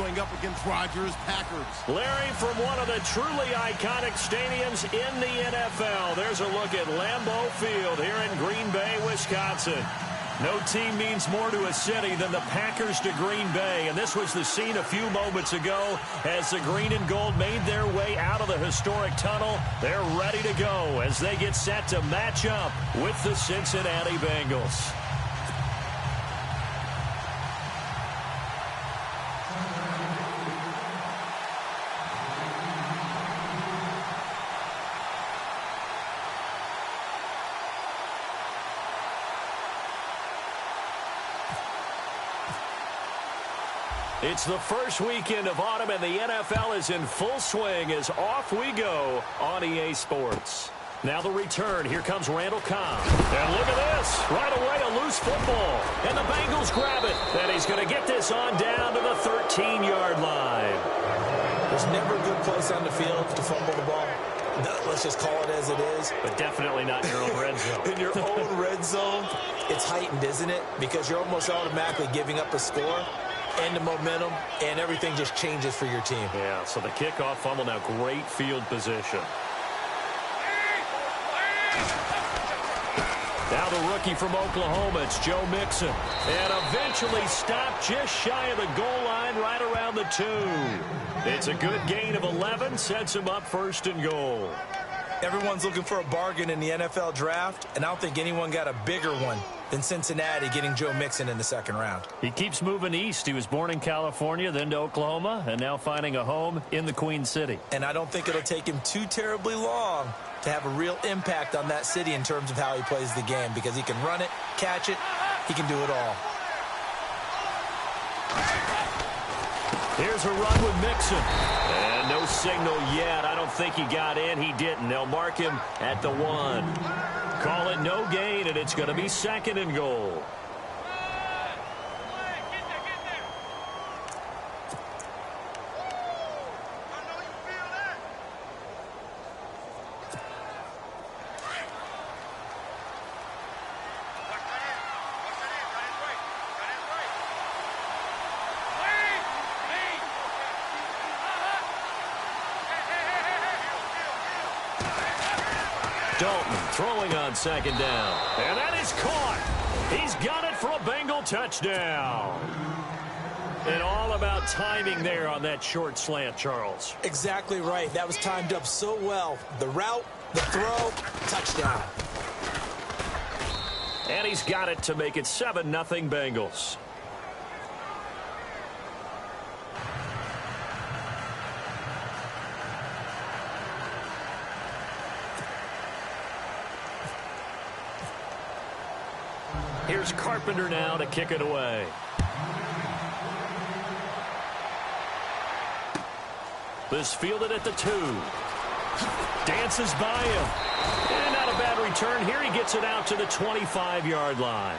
going up against Rodgers' Packers. Larry, from one of the truly iconic stadiums in the NFL, there's a look at Lambeau Field here in Green Bay, Wisconsin. No team means more to a city than the Packers to Green Bay, and this was the scene a few moments ago as the green and gold made their way out of the historic tunnel. They're ready to go as they get set to match up with the Cincinnati Bengals. It's the first weekend of autumn, and the NFL is in full swing as off we go on EA Sports. Now the return. Here comes Randall Cobb. And look at this. Right away, a loose football. And the Bengals grab it. And he's going to get this on down to the 13-yard line. There's never a good place on the field to fumble the ball. Let's just call it as it is. But definitely not in your own red zone. In your own red zone, it's heightened, isn't it? Because you're almost automatically giving up a score. And the momentum, and everything just changes for your team. Yeah, so the kickoff fumble, now great field position. Now the rookie from Oklahoma, it's Joe Mixon. And eventually stopped just shy of the goal line right around the 2. It's a good gain of 11, sets him up first and goal. Everyone's looking for a bargain in the NFL draft, and I don't think anyone got a bigger one than Cincinnati getting Joe Mixon in the second round. He keeps moving east. He was born in California, then to Oklahoma, and now finding a home in the Queen City. And I don't think it'll take him too terribly long to have a real impact on that city in terms of how he plays the game, because he can run it, catch it, he can do it all. Here's a run with Mixon. And no signal yet. I don't think he got in. He didn't. They'll mark him at the 1. Call it no gain, and it's going to be second and goal. Dalton throwing on second down. And that is caught. He's got it for a Bengal touchdown. And all about timing there on that short slant, Charles. Exactly right. That was timed up so well. The route, the throw, touchdown. And he's got it to make it 7-0 Bengals. Here's Carpenter now to kick it away. This fielded at the 2. Dances by him. And not a bad return. Here he gets it out to the 25-yard line.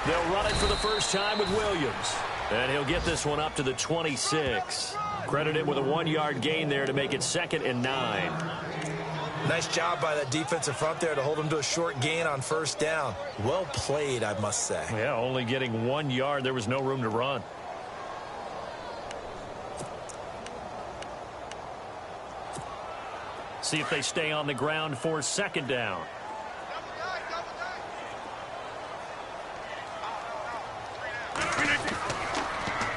They'll run it for the first time with Williams. And he'll get this one up to the 26. Credit him with a 1-yard gain there to make it 2nd and 9. Nice job by that defensive front there to hold him to a short gain on first down. Well played, I must say. Yeah, only getting 1 yard. There was no room to run. See if they stay on the ground for second down.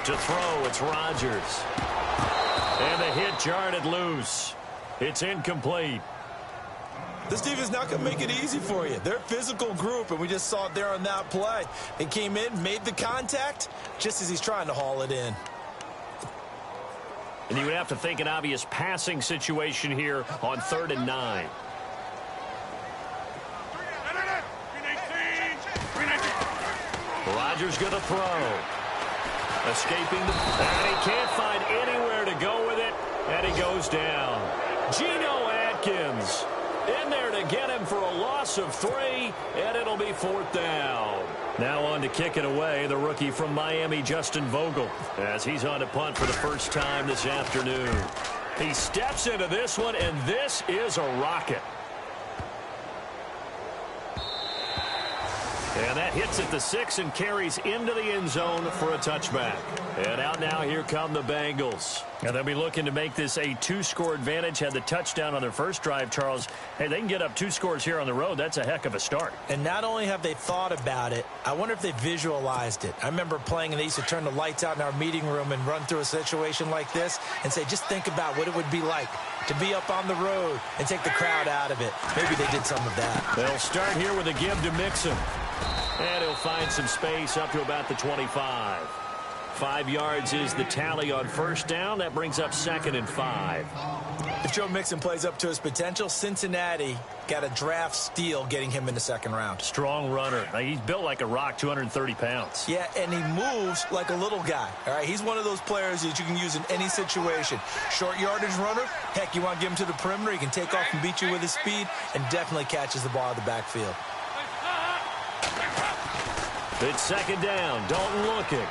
To throw, it's Rodgers. And the hit jarred loose. It's incomplete. This team is not going to make it easy for you. They're a physical group, and we just saw it there on that play. He came in, made the contact, just as he's trying to haul it in. And you would have to think an obvious passing situation here on 3rd and 9. Rodgers going to throw. Escaping and he can't find anywhere to go with it, and he goes down. Geno Watkins in there to get him for a loss of 3, and it'll be 4th down. Now on to kick it away, the rookie from Miami, Justin Vogel, as he's on to punt for the first time this afternoon. He steps into this one, and this is a rocket. And that hits at the 6 and carries into the end zone for a touchback. And out now, here come the Bengals. And they'll be looking to make this a 2-score advantage. Had the touchdown on their first drive, Charles. Hey, they can get up 2 scores here on the road. That's a heck of a start. And not only have they thought about it, I wonder if they visualized it. I remember playing, and they used to turn the lights out in our meeting room and run through a situation like this and say, just think about what it would be like to be up on the road and take the crowd out of it. Maybe they did some of that. They'll start here with a give to Mixon. And he'll find some space up to about the 25. 5 yards is the tally on first down. That brings up 2nd and 5. If Joe Mixon plays up to his potential, Cincinnati got a draft steal getting him in the 2nd round. Strong runner. He's built like a rock, 230 pounds. Yeah, and he moves like a little guy. All right, he's one of those players that you can use in any situation. Short yardage runner, heck, you want to give him to the perimeter, he can take off and beat you with his speed, and definitely catches the ball out of the backfield. It's 2nd down. Dalton looking.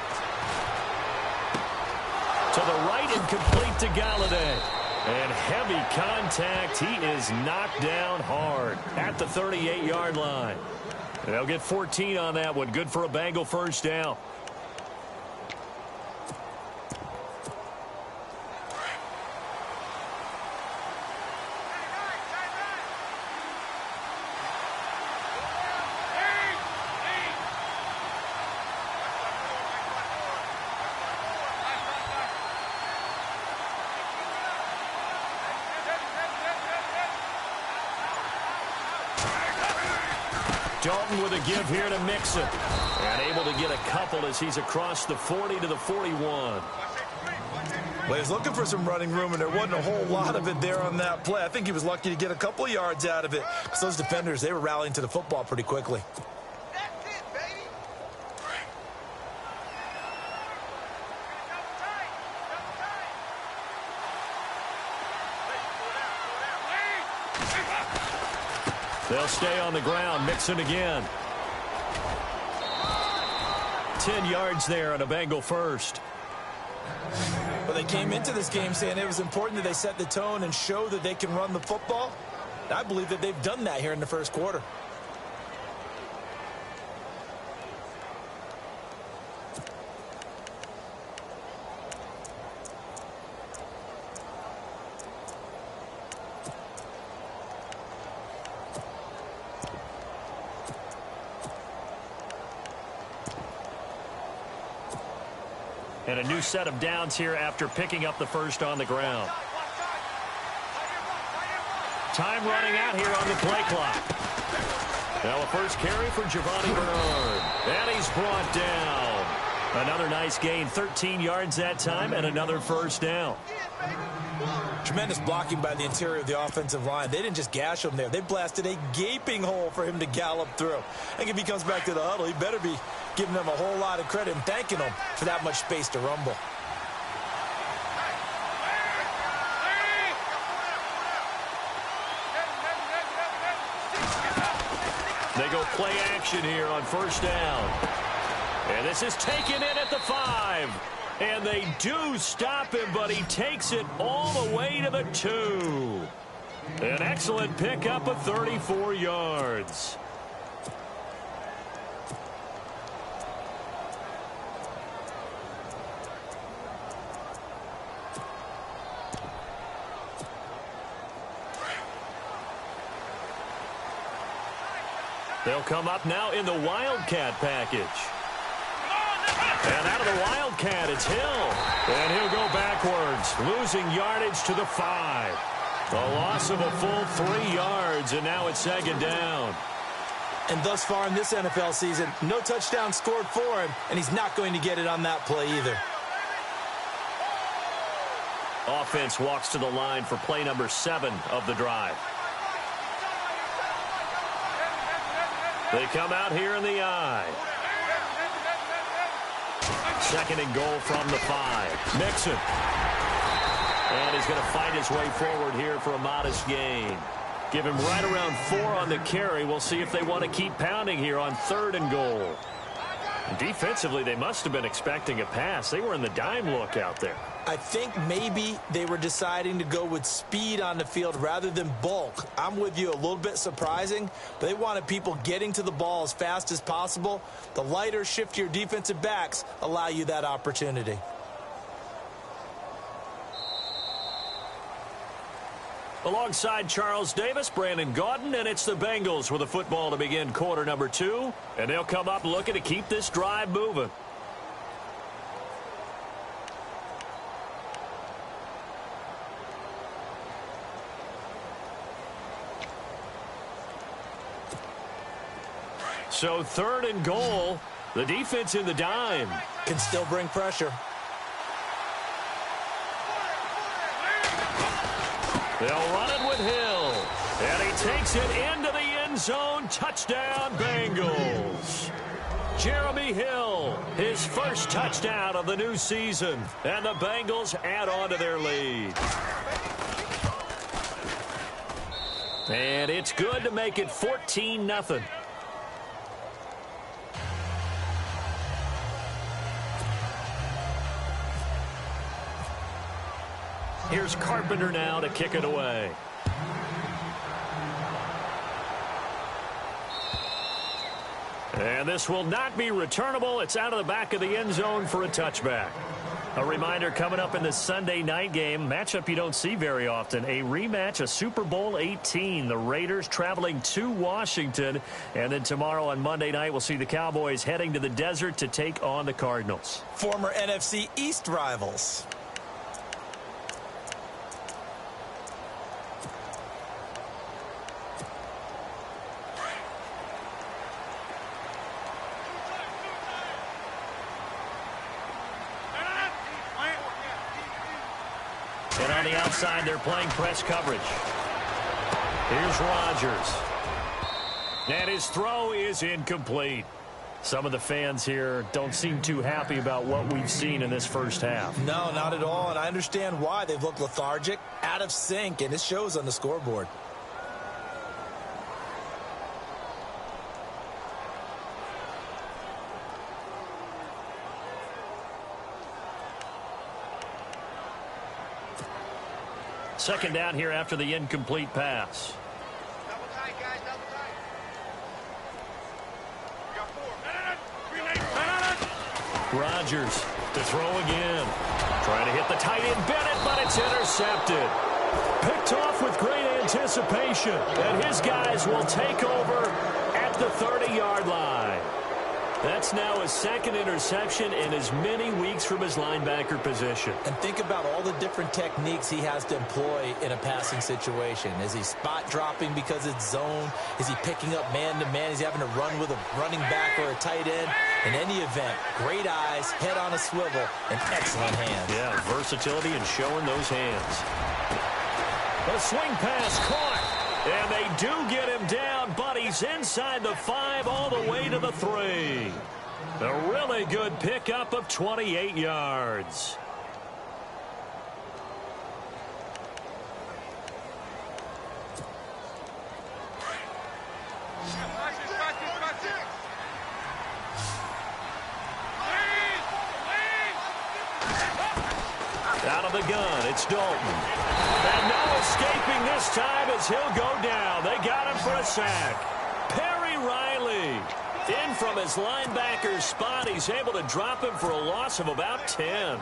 To the right and complete to Galladay. And heavy contact. He is knocked down hard at the 38-yard line. They'll get 14 on that one. Good for a Bengal first down. Dalton with a give here to Mixon. And able to get a couple as he's across the 40 to the 41. Well, he was looking for some running room, and there wasn't a whole lot of it there on that play. I think he was lucky to get a couple of yards out of it, because those defenders, they were rallying to the football pretty quickly. They'll stay on the ground. Mixon again. 10 yards there on a Bengal first. Well, they came into this game saying it was important that they set the tone and show that they can run the football. I believe that they've done that here in the first quarter. And a new set of downs here after picking up the first on the ground. Time running out here on the play clock. Now a first carry for Giovanni Bernard. And he's brought down. Another nice gain, 13 yards that time, and another first down. Tremendous blocking by the interior of the offensive line. They didn't just gash him there. They blasted a gaping hole for him to gallop through. I think if he comes back to the huddle, he better be giving them a whole lot of credit and thanking them for that much space to rumble. They go play action here on first down. And this is taken in at the 5. And they do stop him, but he takes it all the way to the 2. An excellent pickup of 34 yards. They'll come up now in the Wildcat package. And out of the Wildcat, it's Hill. And he'll go backwards, losing yardage to the 5. A loss of a full 3 yards, and now it's 2nd down. And thus far in this NFL season, no touchdown scored for him, and he's not going to get it on that play either. Offense walks to the line for play number 7 of the drive. They come out here in the I. 2nd and goal from the 5. Mixon. And he's going to fight his way forward here for a modest gain. Give him right around 4 on the carry. We'll see if they want to keep pounding here on 3rd and goal. Defensively, they must have been expecting a pass. They were in the dime look out there. I think maybe they were deciding to go with speed on the field rather than bulk. I'm with you, a little bit surprising, but they wanted people getting to the ball as fast as possible. The lighter, shiftier defensive backs allow you that opportunity. Alongside Charles Davis, Brandon Gaudin, and it's the Bengals with the football to begin quarter number 2. And they'll come up looking to keep this drive moving. So 3rd and goal. The defense in the dime. Can still bring pressure. They'll run it with Hill. And he takes it into the end zone. Touchdown, Bengals. Jeremy Hill, his first touchdown of the new season. And the Bengals add on to their lead. And it's good to make it 14-0. Here's Carpenter now to kick it away. And this will not be returnable. It's out of the back of the end zone for a touchback. A reminder coming up in the Sunday night game, matchup you don't see very often, a rematch of Super Bowl 18. The Raiders traveling to Washington. And then tomorrow on Monday night, we'll see the Cowboys heading to the desert to take on the Cardinals. Former NFC East rivals. And on the outside, they're playing press coverage. Here's Rodgers. And his throw is incomplete. Some of the fans here don't seem too happy about what we've seen in this first half. No, not at all, and I understand why. They've looked lethargic, out of sync, and it shows on the scoreboard. Second down here after the incomplete pass. Double tight, guys, double tight. We got 4. Rodgers to throw again. Trying to hit the tight end Bennett, but it's intercepted. Picked off with great anticipation. And his guys will take over at the 30-yard line. That's now his second interception in as many weeks from his linebacker position. And think about all the different techniques he has to employ in a passing situation. Is he spot dropping because it's zone? Is he picking up man-to-man? Is he having to run with a running back or a tight end? In any event, great eyes, head on a swivel, and excellent hands. Yeah, versatility and showing those hands. A swing pass caught. And they do get him down, but he's inside the 5 all the way to the 3. A really good pickup of 28 yards. Out of the gun, it's Dalton. And no escaping this time as he'll go down. They got him for a sack. Perry Riley in from his linebacker's spot. He's able to drop him for a loss of about 10.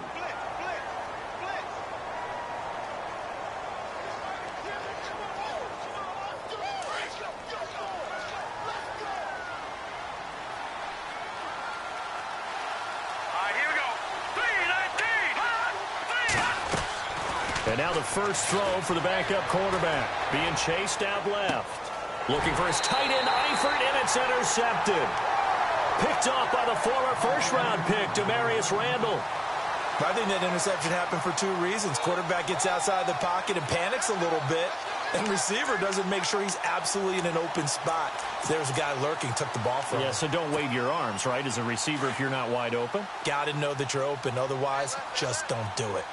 And now the first throw for the backup quarterback. Being chased out left. Looking for his tight end, Eifert, and it's intercepted. Picked off by the former first-round pick, Demarius Randall. I think that interception happened for 2 reasons. Quarterback gets outside the pocket and panics a little bit. And receiver doesn't make sure he's absolutely in an open spot. There's a guy lurking, took the ball from him. Yeah, so don't wave your arms, right, as a receiver if you're not wide open? Got to know that you're open. Otherwise, just don't do it.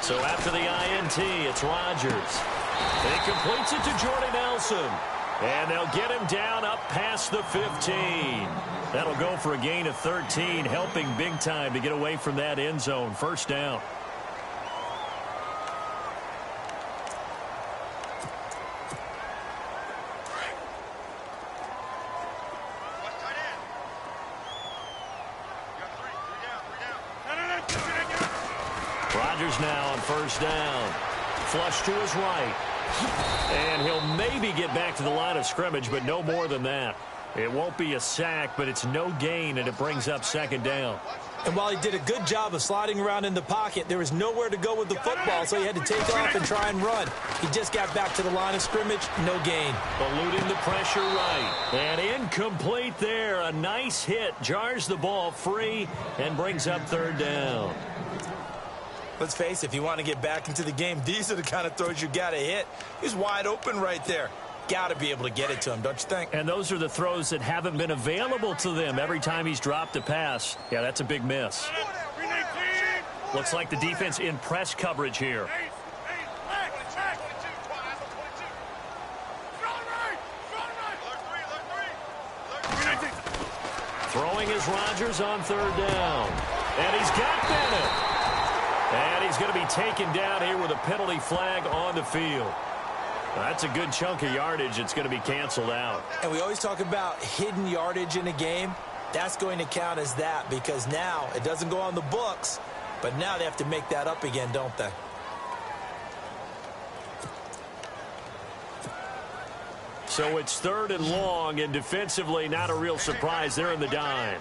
So after the INT, it's Rodgers. He completes it to Jordy Nelson. And they'll get him down up past the 15. That'll go for a gain of 13, helping big time to get away from that end zone. First down. Rodgers now on first down. Flush to his right. And he'll maybe get back to the line of scrimmage, but no more than that. It won't be a sack, but it's no gain, and it brings up second down. And while he did a good job of sliding around in the pocket, there was nowhere to go with the football, so he had to take off and try and run. He just got back to the line of scrimmage, no gain. Eluding the pressure right. And incomplete there. A nice hit. Jars the ball free and brings up third down. Let's face it, if you want to get back into the game, these are the kind of throws you got to hit. He's wide open right there. Got to be able to get it to him, don't you think? And those are the throws that haven't been available to them every time he's dropped a pass. Yeah, that's a big miss. Looks like the defense in press coverage here. Throwing is Rodgers on third down. And he's got Bennett. And he's going to be taken down here with a penalty flag on the field. That's a good chunk of yardage. It's going to be canceled out. And we always talk about hidden yardage in a game. That's going to count as that because now it doesn't go on the books, but now they have to make that up again, don't they? So it's third and long, and defensively not a real surprise. They're in the dime.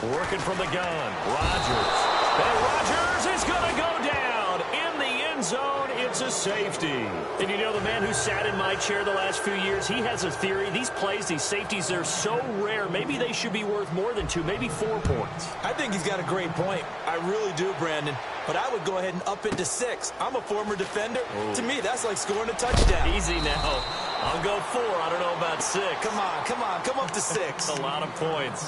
Working from the gun, Rodgers. And Rodgers is going to go down in the end zone. It's a safety. And you know, the man who sat in my chair the last few years, he has a theory. These plays, these safeties, they're so rare. Maybe they should be worth more than 2, maybe 4 points. I think he's got a great point. I really do, Brandon. But I would go ahead and up it to 6. I'm a former defender. Ooh. To me, that's like scoring a touchdown. Easy now. I'll go 4. I don't know about 6. Come up to 6. A lot of points.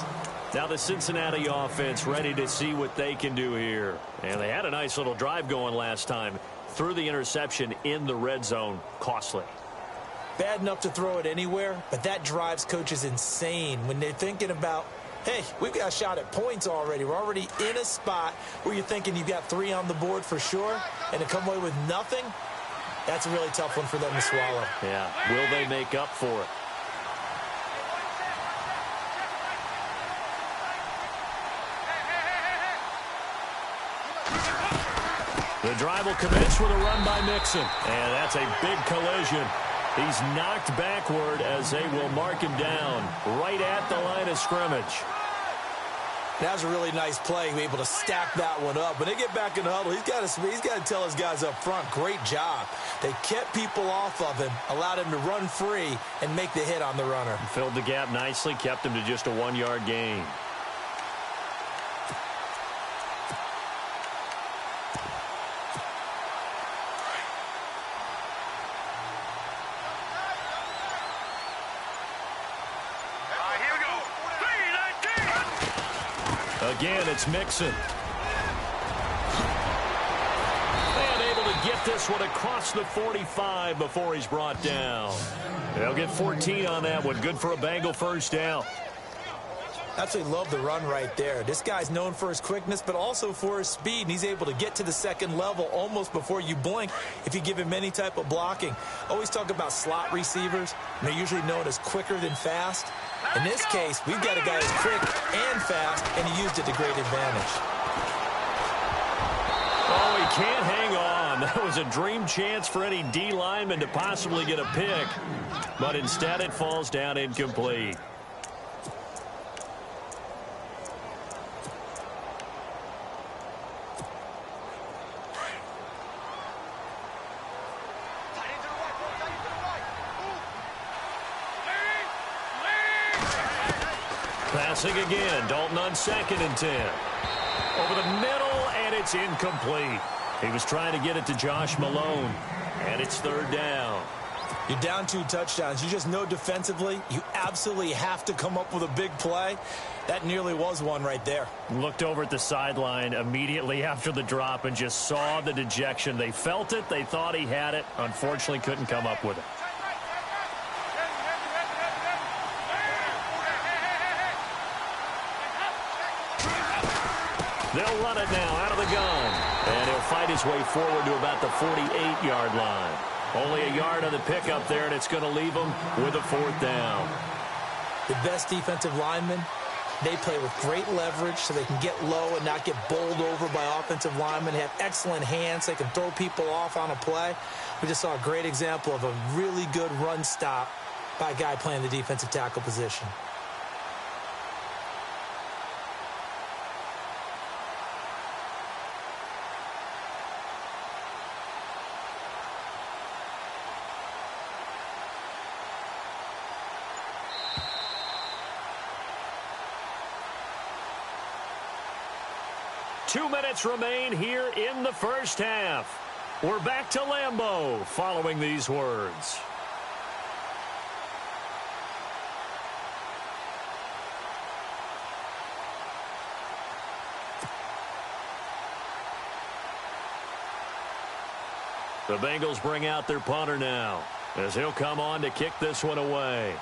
Now the Cincinnati offense ready to see what they can do here. And they had a nice little drive going last time. Threw the interception in the red zone. Costly. Bad enough to throw it anywhere, but that drives coaches insane when they're thinking about, hey, we've got a shot at points already. We're already in a spot where you're thinking you've got 3 on the board for sure, and to come away with nothing, that's a really tough one for them to swallow. Yeah, will they make up for it? The drive will commence with a run by Mixon. And that's a big collision. He's knocked backward as they will mark him down right at the line of scrimmage. That was a really nice play, able to stack that one up. When they get back in the huddle, he's got to tell his guys up front, great job. They kept people off of him, allowed him to run free and make the hit on the runner. Filled the gap nicely, kept him to just a 1-yard gain. Again, it's Mixon. And able to get this one across the 45 before he's brought down. They'll get 14 on that one. Good for a Bengal first down. Absolutely love the run right there. This guy's known for his quickness, but also for his speed. And he's able to get to the second level almost before you blink if you give him any type of blocking. Always talk about slot receivers. They're usually known as quicker than fast. In this case, we've got a guy who's quick and fast, and he used it to great advantage. Oh, he can't hang on. That was a dream chance for any D lineman to possibly get a pick. But instead, it falls down incomplete. Passing again. Dalton on 2nd and 10. Over the middle, and it's incomplete. He was trying to get it to Josh Malone, and it's third down. You're down 2 touchdowns. You just know defensively you absolutely have to come up with a big play. That nearly was one right there. Looked over at the sideline immediately after the drop and just saw the dejection. They felt it. They thought he had it. Unfortunately, couldn't come up with it. They'll run it now out of the gun. And he'll fight his way forward to about the 48-yard line. Only a yard on the pickup there, and it's going to leave him with a 4th down. The best defensive linemen, they play with great leverage so they can get low and not get bowled over by offensive linemen. They have excellent hands. They can throw people off on a play. We just saw a great example of a really good run stop by a guy playing the defensive tackle position. Two minutes remain here in the first half. We're back to Lambeau following these words. The Bengals bring out their punter now as he'll come on to kick this one away.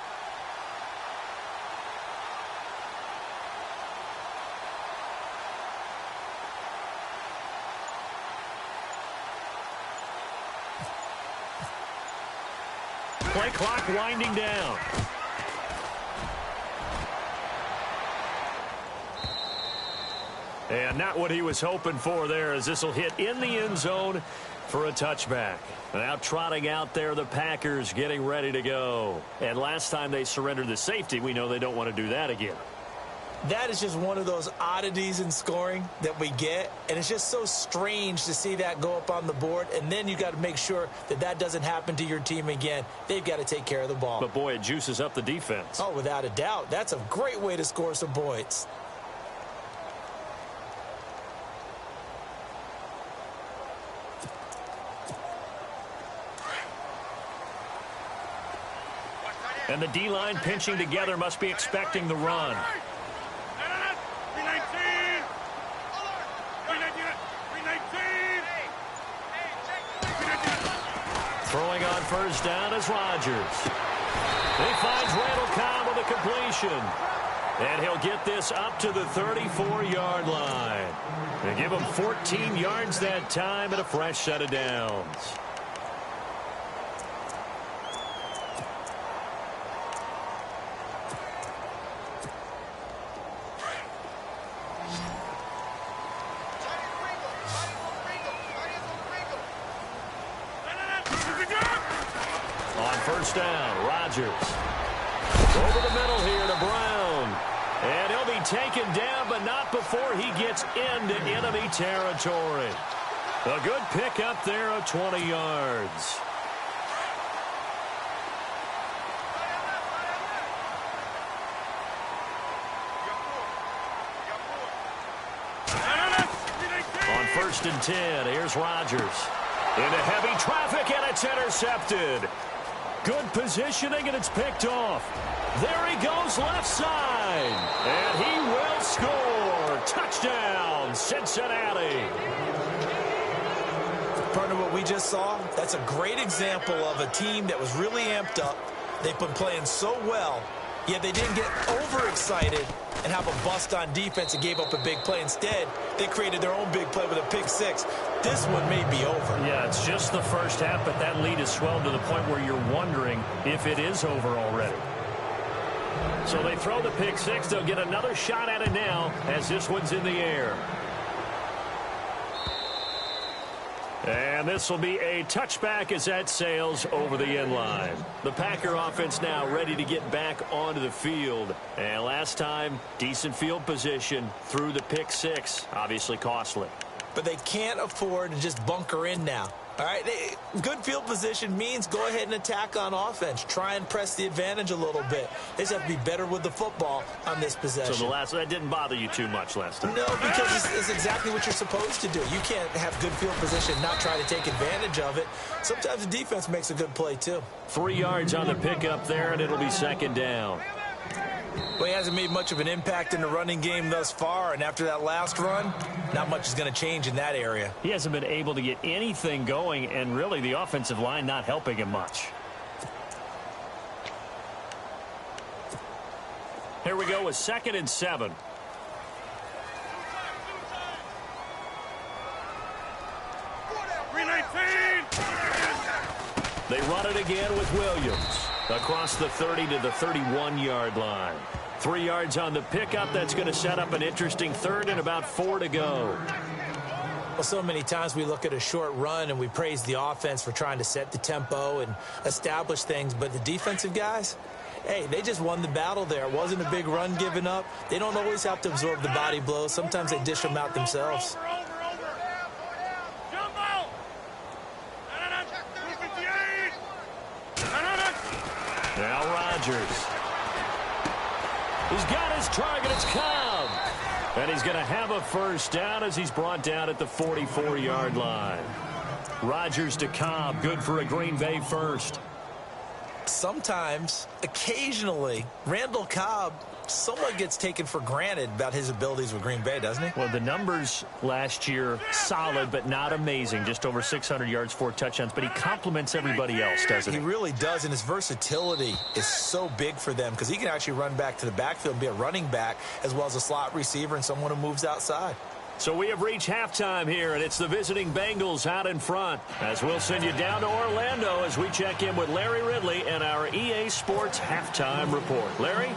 Play clock winding down. And not what he was hoping for there, as this will hit in the end zone for a touchback. Now trotting out there, the Packers getting ready to go. And last time they surrendered the safety, we know they don't want to do that again. That is just one of those oddities in scoring that we get, and it's just so strange to see that go up on the board, and then you got to make sure that that doesn't happen to your team again. They've got to take care of the ball. But, boy, it juices up the defense. Oh, without a doubt. That's a great way to score some points. And the D-line pinching together must be expecting the run. Throwing on first down is Rodgers. He finds Randall Cobb with a completion. And he'll get this up to the 34-yard line. They give him 14 yards that time and a fresh set of downs. First down, Rodgers. Over the middle here to Brown. And he'll be taken down, but not before he gets into enemy territory. A good pickup there of 20 yards. On 1st and 10, here's Rodgers. Into heavy traffic, and it's intercepted. Good positioning, and it's picked off. There he goes, left side. And he will score. Touchdown, Cincinnati. Partner, what we just saw, that's a great example of a team that was really amped up. They've been playing so well, yet they didn't get overexcited and have a bust on defense and gave up a big play. Instead, they created their own big play with a pick six. This one may be over. Yeah, it's just the first half, but that lead has swelled to the point where you're wondering if it is over already. So they throw the pick six. They'll get another shot at it now as this one's in the air. And this will be a touchback as that sails over the end line. The Packer offense now ready to get back onto the field. And last time, decent field position through the pick six. Obviously costly. But they can't afford to just bunker in now. All right, good field position means go ahead and attack on offense. Try and press the advantage a little bit. They just have to be better with the football on this possession. So that didn't bother you too much last time? No, because it's exactly what you're supposed to do. You can't have good field position and not try to take advantage of it. Sometimes the defense makes a good play, too. 3 yards on the pickup there, and it'll be second down. Well, he hasn't made much of an impact in the running game thus far, and after that last run, not much is going to change in that area. He hasn't been able to get anything going, and really the offensive line not helping him much. Here we go with 2nd and 7. They run it again with Williams across the 30 to the 31-yard line. 3 yards on the pickup. That's going to set up an interesting third and about 4 to go. Well, so many times we look at a short run and we praise the offense for trying to set the tempo and establish things, but the defensive guys, hey, they just won the battle there. It wasn't a big run given up. They don't always have to absorb the body blows. Sometimes they dish them out themselves. Now Rodgers. He's got his target. It's Cobb. And he's going to have a first down as he's brought down at the 44-yard line. Rodgers to Cobb. Good for a Green Bay first. Sometimes, occasionally, Randall Cobb somewhat gets taken for granted about his abilities with Green Bay, doesn't he? Well, the numbers last year, solid but not amazing. Just over 600 yards, 4 touchdowns. But he complements everybody else, doesn't he? He really does, and his versatility is so big for them because he can actually run back to the backfield and be a running back as well as a slot receiver and someone who moves outside. So we have reached halftime here, and it's the visiting Bengals out in front. As we'll send you down to Orlando as we check in with Larry Ridley and our EA Sports Halftime Report. Larry?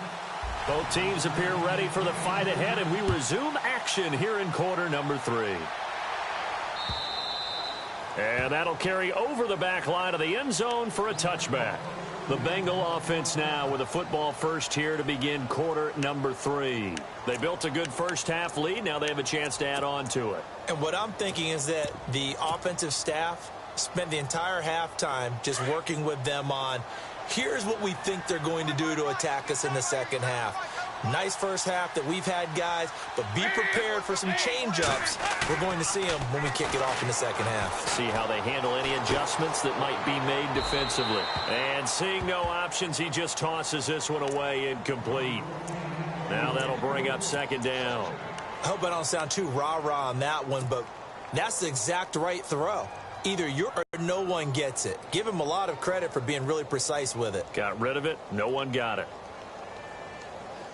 Both teams appear ready for the fight ahead, and we resume action here in quarter number 3. And that'll carry over the back line of the end zone for a touchback. The Bengal offense now with a football first here to begin quarter number 3. They built a good first-half lead. Now they have a chance to add on to it. And what I'm thinking is that the offensive staff spent the entire halftime just working with them on here's what we think they're going to do to attack us in the second half. Nice first half that we've had, guys, but be prepared for some change-ups. We're going to see them when we kick it off in the second half. See how they handle any adjustments that might be made defensively. And seeing no options, he just tosses this one away incomplete. Now that'll bring up second down. I hope I don't sound too rah-rah on that one, but that's the exact right throw. Either you're or no one gets it. Give him a lot of credit for being really precise with it. Got rid of it. No one got it.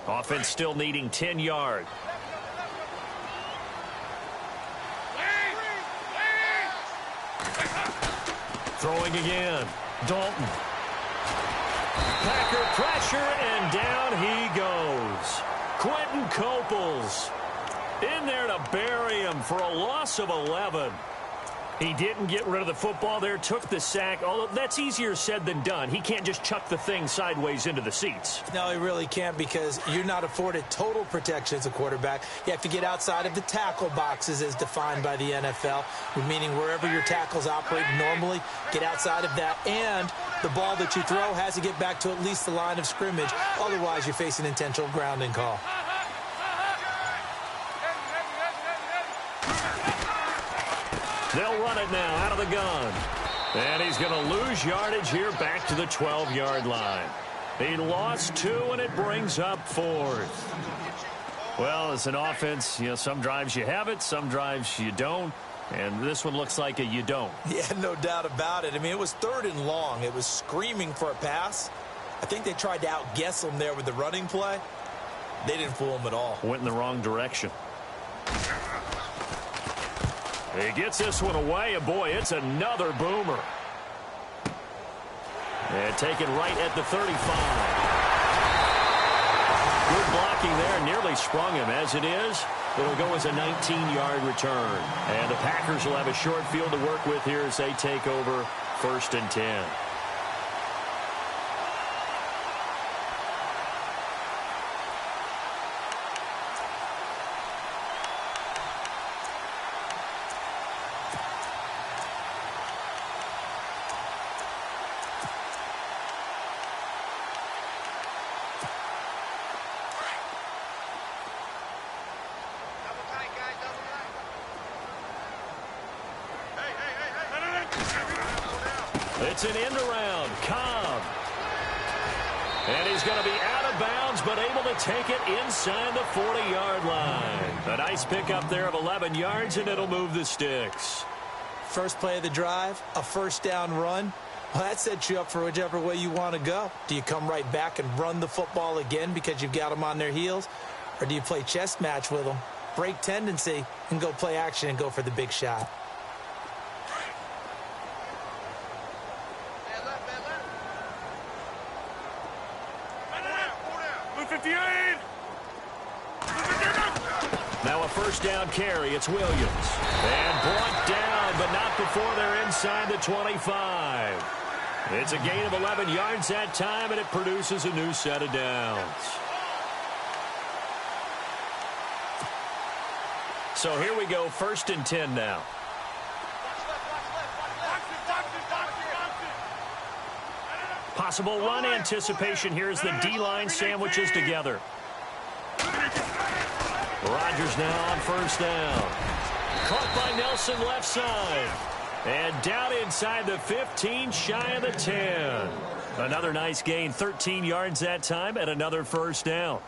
Offense still needing 10 yards. Throwing again. Dalton. Packer pressure, and down he goes. Quentin Coples in there to bury him for a loss of 11. He didn't get rid of the football there, took the sack, although that's easier said than done. He can't just chuck the thing sideways into the seats. No, he really can't because you're not afforded total protection as a quarterback. You have to get outside of the tackle boxes as defined by the NFL, meaning wherever your tackles operate normally, get outside of that, and the ball that you throw has to get back to at least the line of scrimmage. Otherwise, you're facing intentional grounding call. They'll run it now out of the gun. And he's going to lose yardage here back to the 12-yard line. He lost 2, and it brings up 4th. Well, as an offense, you know, some drives you have it, some drives you don't. And this one looks like a you don't. Yeah, no doubt about it. I mean, it was 3rd and long. It was screaming for a pass. I think they tried to outguess him there with the running play. They didn't fool him at all. Went in the wrong direction. He gets this one away, and boy, it's another boomer. And taken right at the 35. Good blocking there, nearly sprung him. As it is, it'll go as a 19-yard return. And the Packers will have a short field to work with here as they take over 1st and 10. It's an end around. Cobb. And he's going to be out of bounds, but able to take it inside the 40-yard line. A nice pickup there of 11 yards, and it'll move the sticks. First play of the drive, a first down run. Well, that sets you up for whichever way you want to go. Do you come right back and run the football again because you've got them on their heels? Or do you play chess match with them, break tendency, and go play action and go for the big shot? Now a first down carry. It's Williams. And brought down, but not before they're inside the 25. It's a gain of 11 yards that time, and it produces a new set of downs. So here we go, 1st and 10 now. Possible run anticipation here as the D-line sandwiches together. Rodgers now on first down. Caught by Nelson left side. And down inside the 15, shy of the 10. Another nice gain, 13 yards that time, and another first down.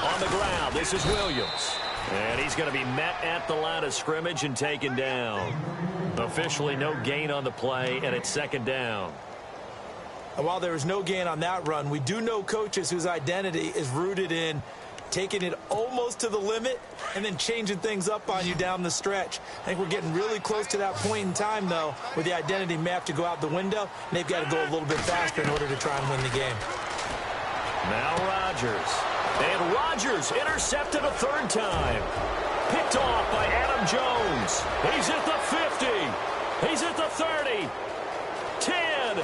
On the ground, this is Williams. And he's going to be met at the line of scrimmage and taken down. Officially no gain on the play, and it's 2nd down. And while there was no gain on that run, we do know coaches whose identity is rooted in taking it almost to the limit and then changing things up on you down the stretch. I think we're getting really close to that point in time, though, where the identity may have to go out the window, and they've got to go a little bit faster in order to try and win the game. Now Rodgers. And Rodgers intercepted a 3rd time. Picked off by Adam Jones. He's at the 50. He's at the 30. 10.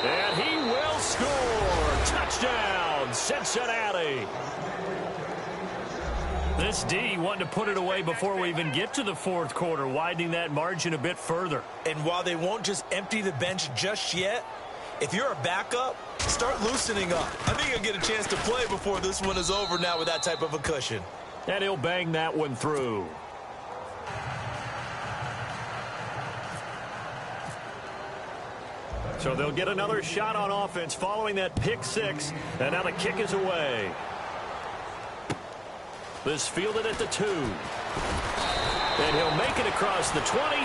And he will score. Touchdown, Cincinnati. This D wanting to put it away before we even get to the 4th quarter, widening that margin a bit further. And while they won't just empty the bench just yet, if you're a backup, start loosening up. I think you'll get a chance to play before this one is over now with that type of a cushion. And he'll bang that one through. So they'll get another shot on offense following that pick 6. And now the kick is away. This fielded at the 2. And he'll make it across the 20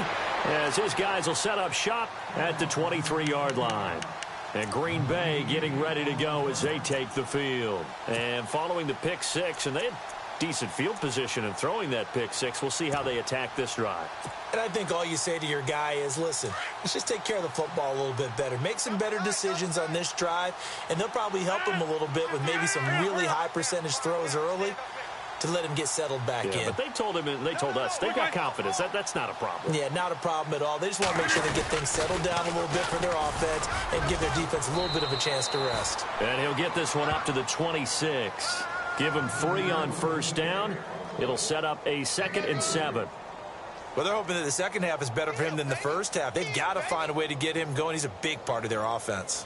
as his guys will set up shop at the 23-yard line. And Green Bay getting ready to go as they take the field. And following the pick 6, and they had decent field position in throwing that pick 6. We'll see how they attack this drive. And I think all you say to your guy is, listen, let's just take care of the football a little bit better. Make some better decisions on this drive, and they'll probably help him a little bit with maybe some really high percentage throws early to let him get settled back in. But they told him, and they told us, they've got confidence. That's not a problem. Yeah, not a problem at all. They just want to make sure they get things settled down a little bit for their offense and give their defense a little bit of a chance to rest. And he'll get this one up to the 26. Give him 3 on first down. It'll set up a 2nd and 7. Well, they're hoping that the second half is better for him than the first half. They've got to find a way to get him going. He's a big part of their offense.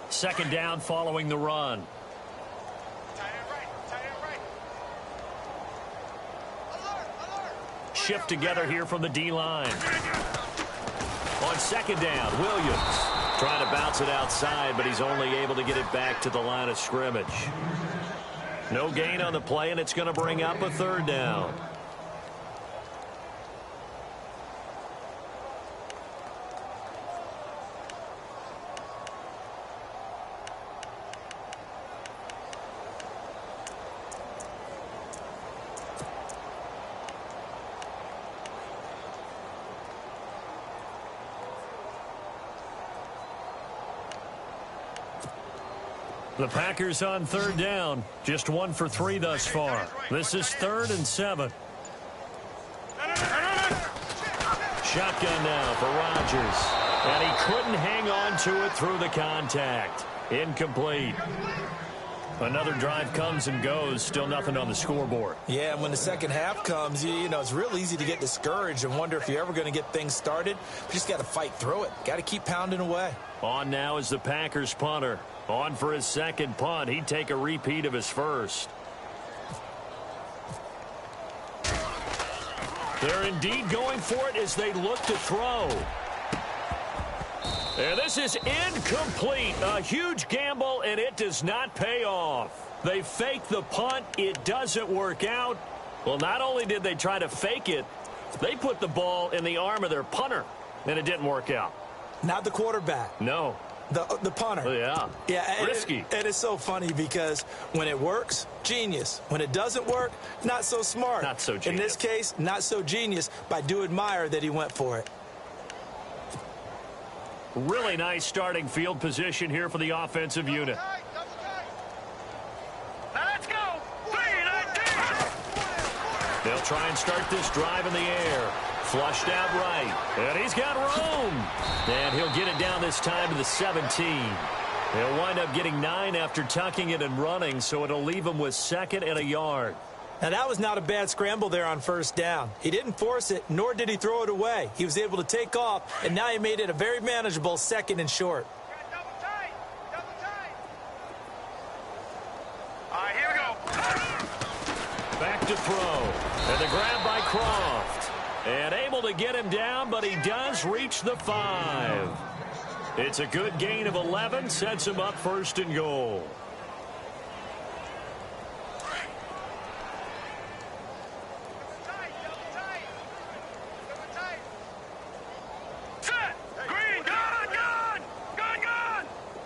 Second down following the run. Tight end right. Alert. Shift together here from the D-line. On second down, Williams trying to bounce it outside, but he's only able to get it back to the line of scrimmage. No gain on the play, and it's going to bring up a 3rd down. The Packers on 3rd down. Just 1 for 3 thus far. This is 3rd and 7. Shotgun now for Rodgers. And he couldn't hang on to it through the contact. Incomplete. Another drive comes and goes, still nothing on the scoreboard. Yeah, and when the second half comes, you know, it's real easy to get discouraged and wonder if you're ever going to get things started. You just got to fight through it. Got to keep pounding away. On now is the Packers punter. On for his second punt. He'd take a repeat of his first. They're indeed going for it as they look to throw. And this is incomplete. A huge gamble, and it does not pay off. They fake the punt. It doesn't work out. Well, not only did they try to fake it, they put the ball in the arm of their punter, and it didn't work out. Not the quarterback. No. The punter. Yeah. Risky. And it's so funny because when it works, genius. When it doesn't work, not so smart. Not so genius. In this case, not so genius, but I do admire that he went for it. Really nice starting field position here for the offensive unit. Now let's go. 3-19. They'll try and start this drive in the air. Flushed out right. And he's got room. And he'll get it down this time to the 17. He'll wind up getting 9 after tucking it and running, so it'll leave him with 2nd and a yard. Now, that was not a bad scramble there on first down. He didn't force it, nor did he throw it away. He was able to take off, and now he made it a very manageable 2nd and short. Double tight. Double tight. All right, here we go. Back to throw. And the grab by Croft. And able to get him down, but he does reach the 5. It's a good gain of 11, sets him up 1st and goal. Set. Green, gun.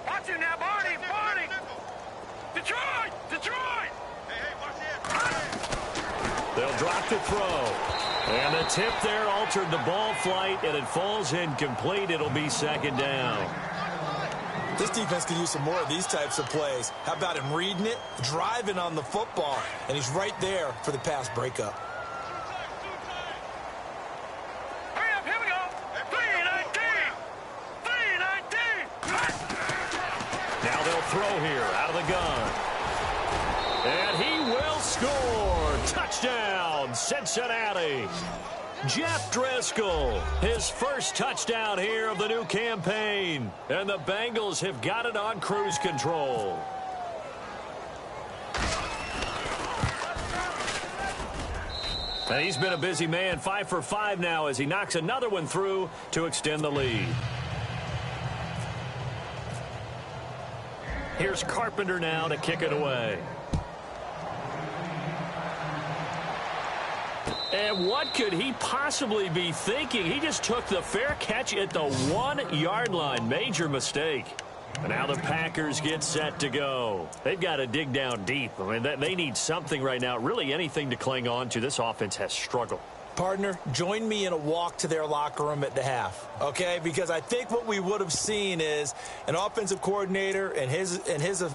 Watch him now, Barney. Detroit. Hey, watch it. They'll drop to throw. And the tip there altered the ball flight, and it falls incomplete. It'll be 2nd down. This defense could use some more of these types of plays. How about him reading it, driving on the football, and he's right there for the pass breakup. Hurry up, here we go. 3-19. Now they'll throw here out of the gun. And he will score. Touchdown, Cincinnati. Jeff Driscoll, his first touchdown here of the new campaign. And the Bengals have got it on cruise control. And he's been a busy man, 5 for 5 now as he knocks another one through to extend the lead. Here's Carpenter now to kick it away. And what could he possibly be thinking? He just took the fair catch at the 1-yard line. Major mistake. And now the Packers get set to go. They've got to dig down deep. I mean, they need something right now, really anything to cling on to. This offense has struggled. Partner, join me in a walk to their locker room at the half, okay? Because I think what we would have seen is an offensive coordinator and his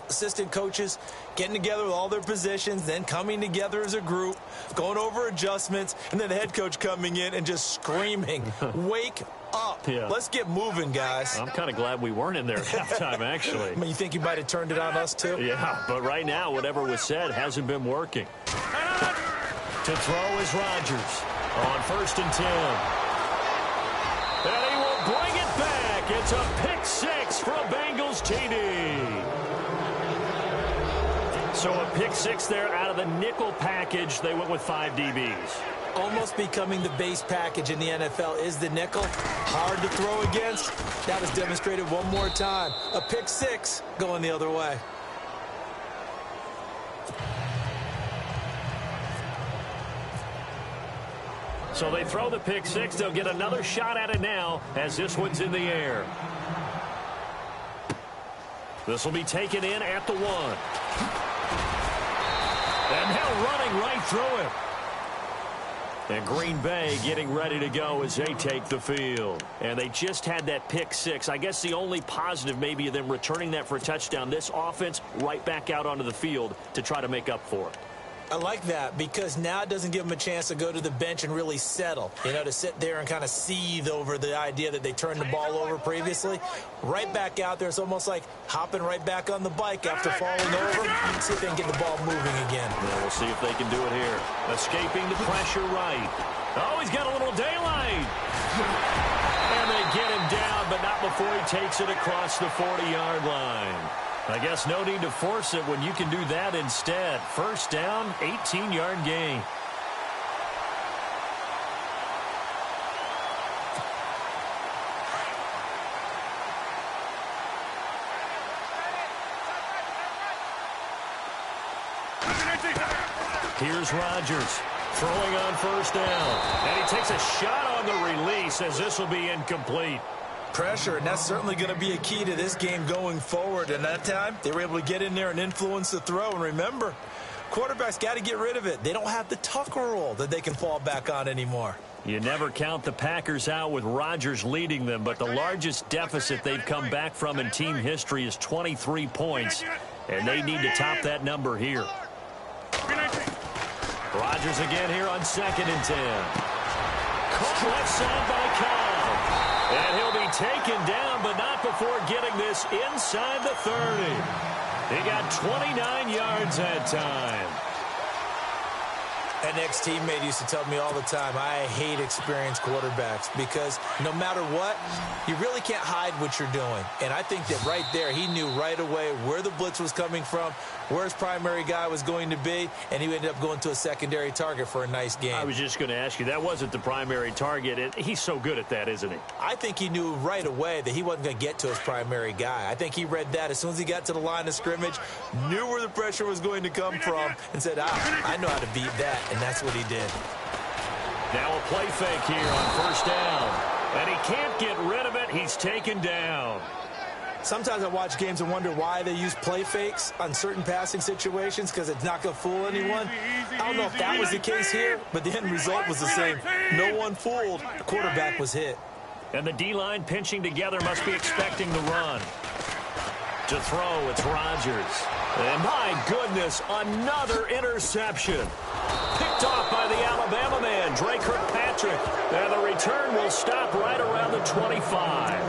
assistant coaches getting together with all their positions, then coming together as a group, going over adjustments, and then the head coach coming in and just screaming, wake up. Yeah. Let's get moving, guys. I'm kind of glad we weren't in there at halftime, actually. I mean, you think you might have turned it on us, too? Yeah, but right now, whatever was said hasn't been working. To throw is Rodgers. On 1st and 10. And he will bring it back. It's a pick 6 for a Bengals TD. So a pick 6 there out of the nickel package. They went with 5 DBs. Almost becoming the base package in the NFL is the nickel. Hard to throw against. That was demonstrated one more time. A pick 6 going the other way. So they throw the pick 6. They'll get another shot at it now as this one's in the air. This will be taken in at the 1. And now running right through it. And Green Bay getting ready to go as they take the field. And they just had that pick 6. I guess the only positive maybe of them returning that for a touchdown. This offense right back out onto the field to try to make up for it. I like that because now it doesn't give them a chance to go to the bench and really settle, to sit there and kind of seethe over the idea that they turned the ball over previously. Right back out there, it's almost like hopping right back on the bike after falling over. See if they can get the ball moving again. Well, we'll see if they can do it here. Escaping the pressure right. Oh, he's got a little daylight. And they get him down, but not before he takes it across the 40-yard line. I guess no need to force it when you can do that instead. First down, 18-yard gain. Here's Rodgers throwing on first down. And he takes a shot on the release as this will be incomplete. Pressure, and that's certainly going to be a key to this game going forward. And that time, they were able to get in there and influence the throw. And remember, quarterbacks got to get rid of it. They don't have the Tucker rule that they can fall back on anymore. You never count the Packers out with Rodgers leading them, but the largest deficit they've come back from in team history is 23 points, and they need to top that number here. Rodgers again here on 2nd and 10. Caught left side by Cobb. And he'll be taken down, but not before getting this inside the 30. He got 29 yards that time. An ex-teammate used to tell me all the time, I hate experienced quarterbacks because no matter what, you really can't hide what you're doing. And I think that right there, he knew right away where the blitz was coming from, where his primary guy was going to be, and he ended up going to a secondary target for a nice game. I was just going to ask you, that wasn't the primary target. He's so good at that, isn't he? I think he knew right away that he wasn't going to get to his primary guy. I think he read that as soon as he got to the line of scrimmage, knew where the pressure was going to come from, and said, I know how to beat that. And that's what he did. Now a play fake here on first down. And he can't get rid of it. He's taken down. Sometimes I watch games and wonder why they use play fakes on certain passing situations because it's not going to fool anyone. I don't know if that was the case here, but the end result was the same. No one fooled. The quarterback was hit. And the D-line pinching together must be expecting the run. To throw, it's Rodgers. And my goodness, another interception. Picked off by the Alabama man, Dre Kirkpatrick. And the return will stop right around the 25.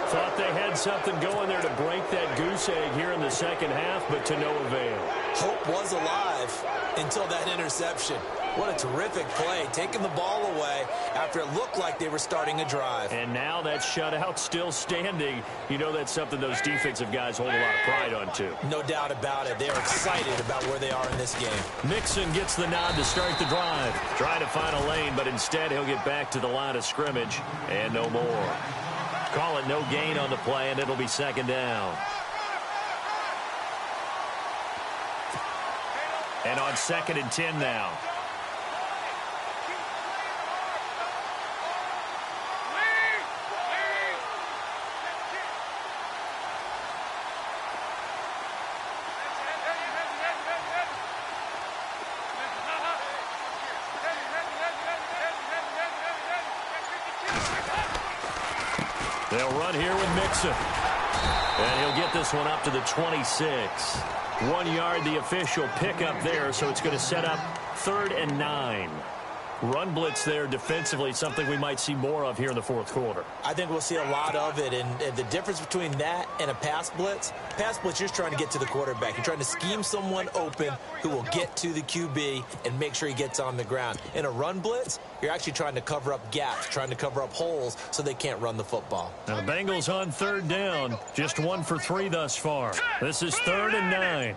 Thought they had something going there to break that goose egg here in the second half, but to no avail. Hope was alive until that interception. What a terrific play, taking the ball away after it looked like they were starting a drive. And now that shutout still standing. You know that's something those defensive guys hold a lot of pride on, too. No doubt about it. They're excited about where they are in this game. Mixon gets the nod to start the drive. Trying to find a lane, but instead he'll get back to the line of scrimmage and no more. Call it no gain on the play, and it'll be second down. And on 2nd and 10 now. They'll run here with Mixon. And he'll get this one up to the 26. 1 yard, the official pickup there, so it's going to set up 3rd and 9. Run blitz there defensively, something we might see more of here in the fourth quarter. I think we'll see a lot of it, and the difference between that and a pass blitz, you're just trying to get to the quarterback. You're trying to scheme someone open who will get to the QB and make sure he gets on the ground. In a run blitz, you're actually trying to cover up gaps, trying to cover up holes so they can't run the football. Now the Bengals on 3rd down, just 1 for 3 thus far. This is 3rd and 9.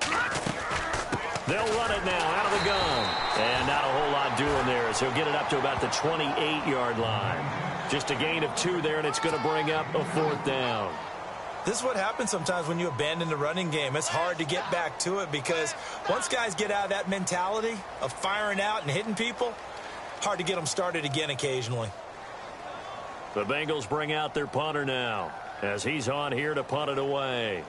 They'll run it now out of the gun. And not a whole lot doing there as he'll get it up to about the 28-yard line. Just a gain of 2 there, and it's going to bring up a 4th down. This is what happens sometimes when you abandon the running game. It's hard to get back to it because once guys get out of that mentality of firing out and hitting people, hard to get them started again occasionally. The Bengals bring out their punter now as he's on here to punt it away.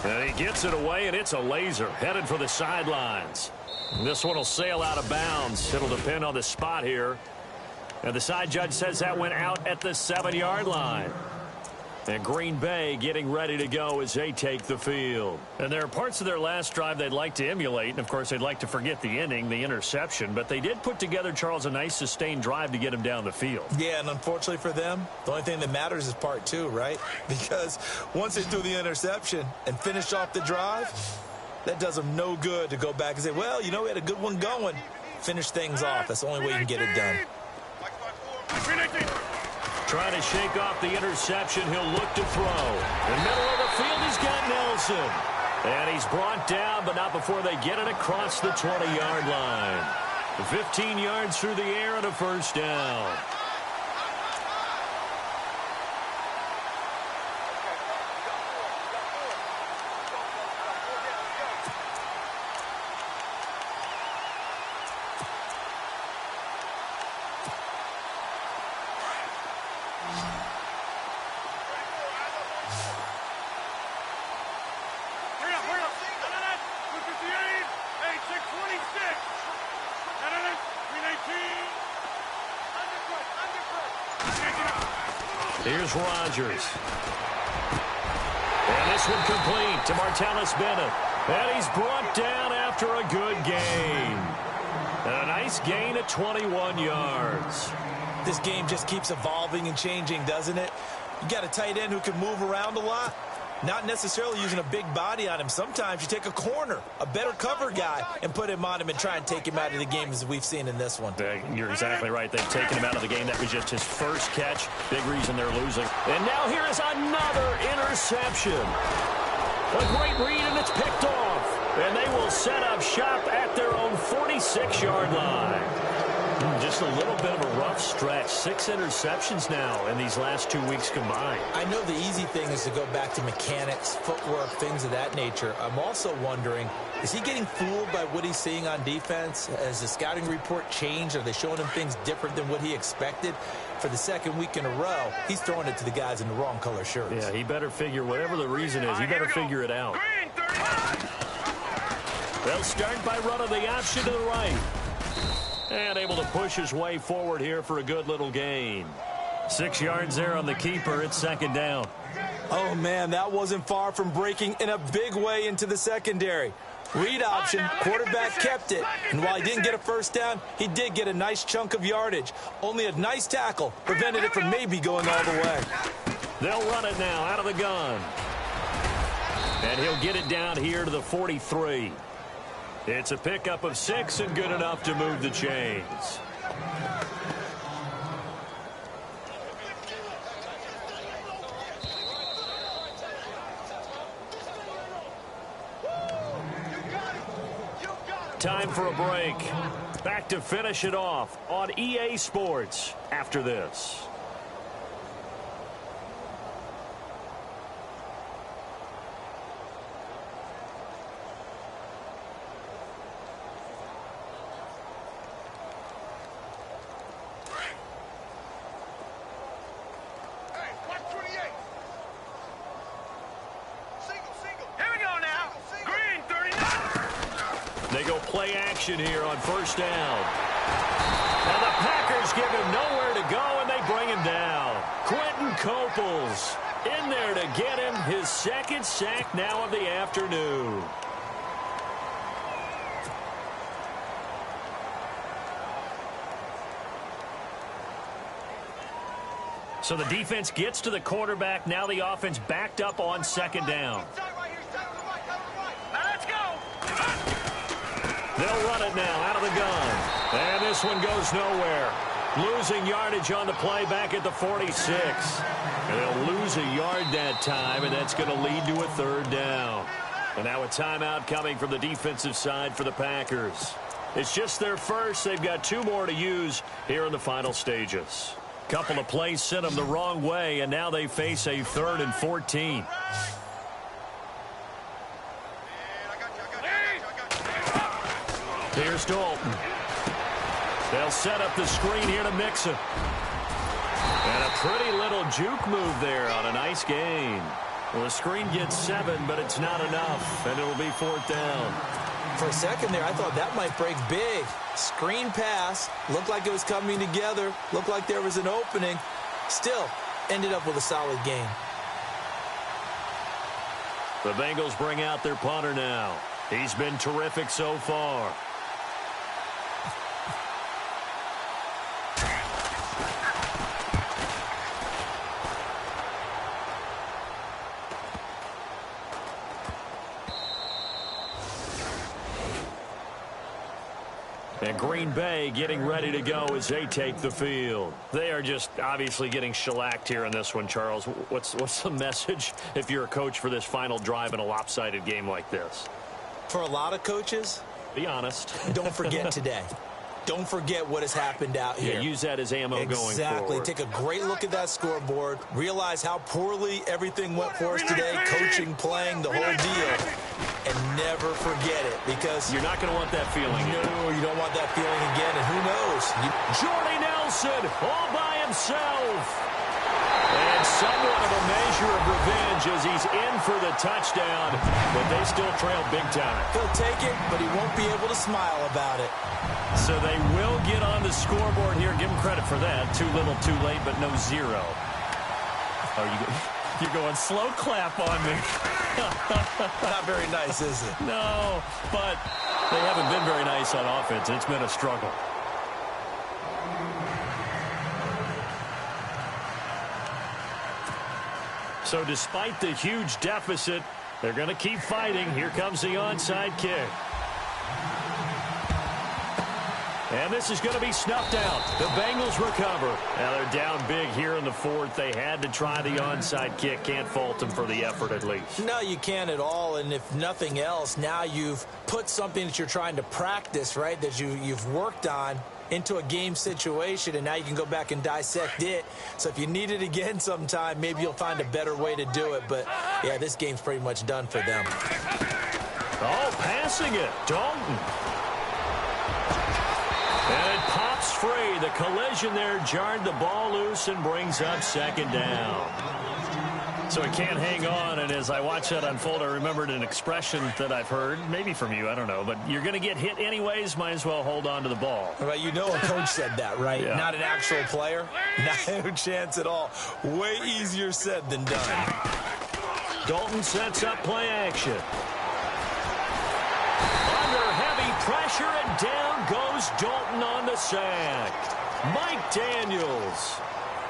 And he gets it away, and it's a laser headed for the sidelines. This one will sail out of bounds. It'll depend on the spot here. And the side judge says that went out at the 7-yard line. And Green Bay getting ready to go as they take the field. And there are parts of their last drive they'd like to emulate. And, of course, they'd like to forget the inning, the interception. But they did put together, Charles, a nice sustained drive to get him down the field. Yeah, and unfortunately for them, the only thing that matters is part 2, right? Because once they threw the interception and finished off the drive, that does them no good to go back and say, well, you know, we had a good one going. Finish things off. That's the only way you can get it done. Trying to shake off the interception. He'll look to throw. In the middle of the field, he's got Nelson. And he's brought down, but not before they get it across the 20-yard line. 15 yards through the air and a first down. Here's Rodgers. And this one complete to Martellus Bennett. And he's brought down after a good gain. And a nice gain at 21 yards. This game just keeps evolving and changing, doesn't it? You got a tight end who can move around a lot. Not necessarily using a big body on him. Sometimes you take a corner, a better cover guy, and put him on him and try and take him out of the game as we've seen in this one. You're exactly right. They've taken him out of the game. That was just his first catch. Big reason they're losing. And now here is another interception. A great read, and it's picked off. And they will set up shop at their own 46-yard line. Just a little bit of a rough stretch. 6 interceptions now in these last 2 weeks combined. I know the easy thing is to go back to mechanics, footwork, things of that nature. I'm also wondering, is he getting fooled by what he's seeing on defense? Has the scouting report changed? Are they showing him things different than what he expected? For the second week in a row, he's throwing it to the guys in the wrong color shirts. Yeah, he better figure, whatever the reason is, he better figure it out. They'll start by running the option to the right. And able to push his way forward here for a good little gain. 6 yards there on the keeper. It's second down. Oh, man, that wasn't far from breaking in a big way into the secondary. Read option, quarterback kept it. And while he didn't get a first down, he did get a nice chunk of yardage. Only a nice tackle prevented it from maybe going all the way. They'll run it now out of the gun. And he'll get it down here to the 43. It's a pickup of 6 and good enough to move the chains. Time for a break. Back to finish it off on EA Sports after this. Play action here on first down. And the Packers give him nowhere to go, and they bring him down. Quentin Coples in there to get him his second sack now of the afternoon. So the defense gets to the quarterback. Now the offense backed up on second down. They'll run it now out of the gun. And this one goes nowhere. Losing yardage on the play back at the 46. And they'll lose a yard that time, and that's going to lead to a third down. And now a timeout coming from the defensive side for the Packers. It's just their first. They've got 2 more to use here in the final stages. Couple of plays sent them the wrong way, and now they face a 3rd and 14. Here's Dalton. They'll set up the screen here to Mixon. And a pretty little juke move there on a nice gain. Well, the screen gets 7, but it's not enough, and it'll be 4th down. For a second there, I thought that might break big. Screen pass, looked like it was coming together, looked like there was an opening. Still, ended up with a solid game. The Bengals bring out their punter now. He's been terrific so far. And Green Bay getting ready to go as they take the field. They are just obviously getting shellacked here in this one, Charles. What's the message if you're a coach for this final drive in a lopsided game like this? For a lot of coaches, be honest. Don't forget today. Don't forget what has happened out here. Yeah, use that as ammo going forward. Exactly. Take a great look at that scoreboard. Realize how poorly everything went for us today. Coaching, playing, the whole deal. And never forget it, because you're not going to want that feeling. No, you don't want that feeling again. And who knows? Jordy Nelson all by himself. And somewhat of a measure of revenge as he's in for the touchdown, but they still trail big time. He'll take it, but he won't be able to smile about it. So they will get on the scoreboard here. Give him credit for that. Too little, too late, but no zero. Oh, you're going slow clap on me. Not very nice, is it? No, but they haven't been very nice on offense. It's been a struggle. So despite the huge deficit, they're going to keep fighting. Here comes the onside kick. And this is going to be snuffed out. The Bengals recover. Now they're down big here in the fourth. They had to try the onside kick. Can't fault them for the effort at least. No, you can't at all. And if nothing else, now you've put something that you're trying to practice, right, that you've worked on into a game situation, and now you can go back and dissect it. So if you need it again sometime, maybe you'll find a better way to do it. But, yeah, this game's pretty much done for them. Oh, passing it. Dalton. And it pops free. The collision there jarred the ball loose and brings up second down. So it can't hang on, and as I watch that unfold, I remembered an expression that I've heard, maybe from you, I don't know, but you're going to get hit anyways, might as well hold on to the ball. Well, you know a coach said that, right? Yeah. Not an actual player. No chance at all. Way easier said than done. Dalton sets up play action. Under heavy pressure, and down goes Dalton on the sack. Mike Daniels.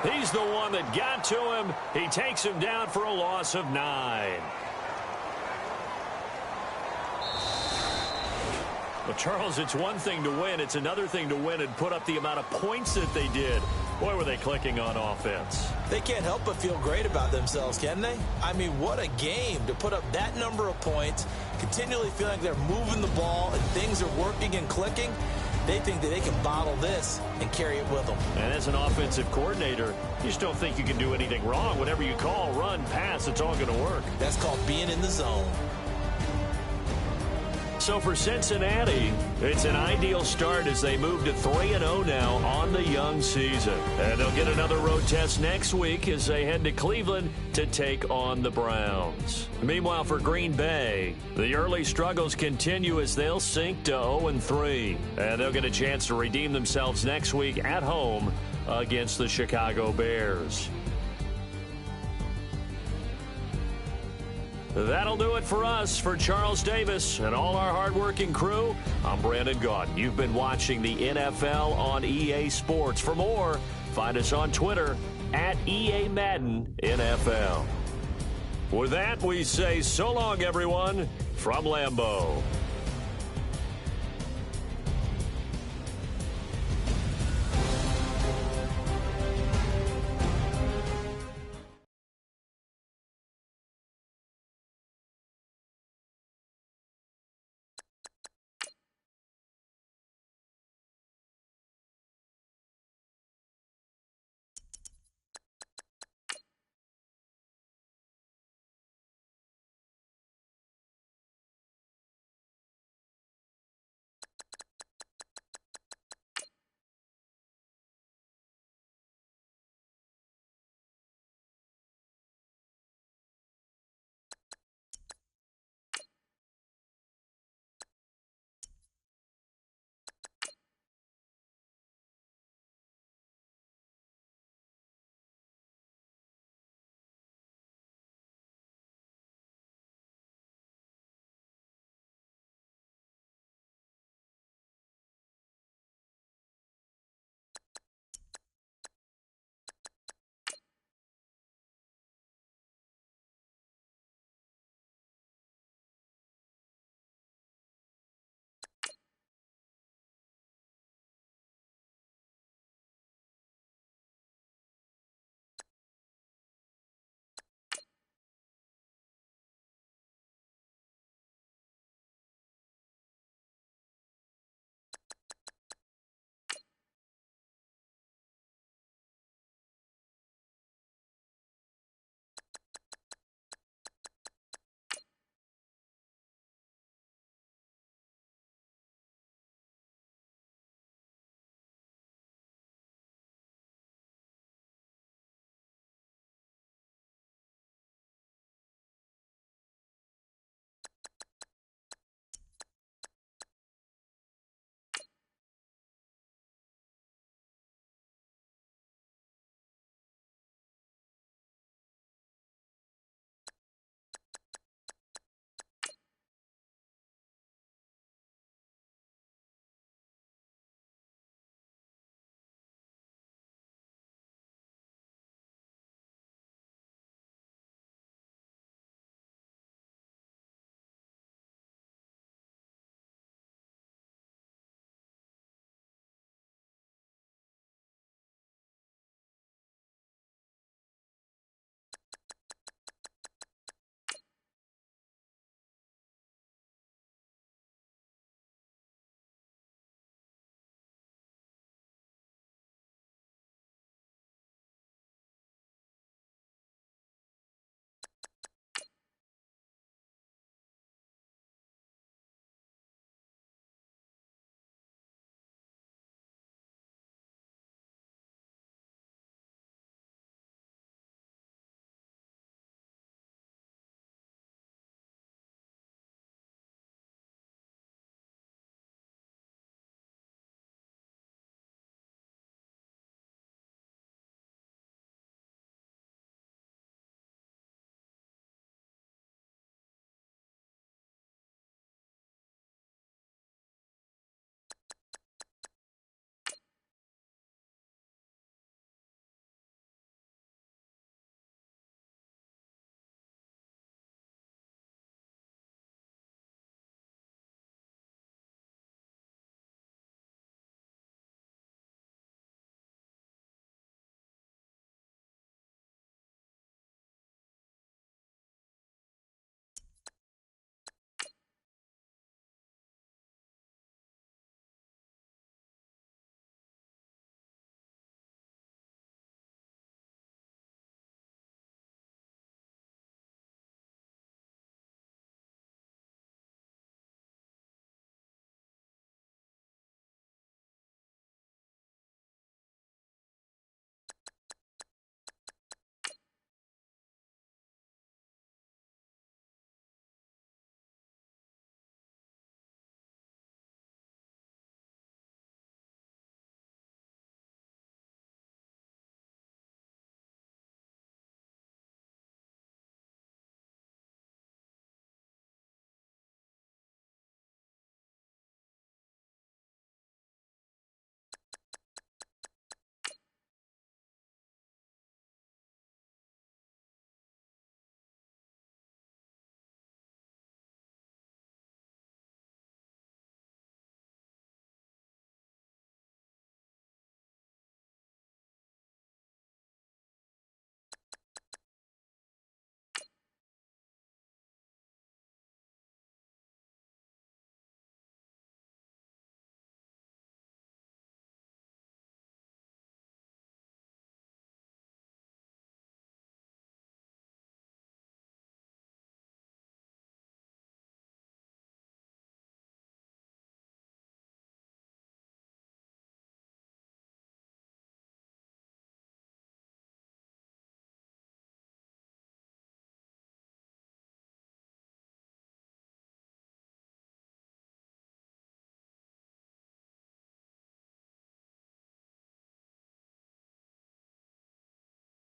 He's the one that got to him. He takes him down for a loss of 9. Well, Charles, it's one thing to win. It's another thing to win and put up the amount of points that they did. Boy, were they clicking on offense. They can't help but feel great about themselves, can they? I mean, what a game to put up that number of points, continually feeling like they're moving the ball and things are working and clicking. They think that they can bottle this and carry it with them. And as an offensive coordinator, you just don't think you can do anything wrong. Whatever you call, run, pass, it's all going to work. That's called being in the zone. So for Cincinnati, it's an ideal start as they move to 3-0 now on the young season. And they'll get another road test next week as they head to Cleveland to take on the Browns. Meanwhile, for Green Bay, the early struggles continue as they'll sink to 0-3. And they'll get a chance to redeem themselves next week at home against the Chicago Bears. That'll do it for us. For Charles Davis and all our hardworking crew, I'm Brandon Gaudin. You've been watching the NFL on EA Sports. For more, find us on Twitter at EA Madden NFL. With that, we say so long, everyone, from Lambeau.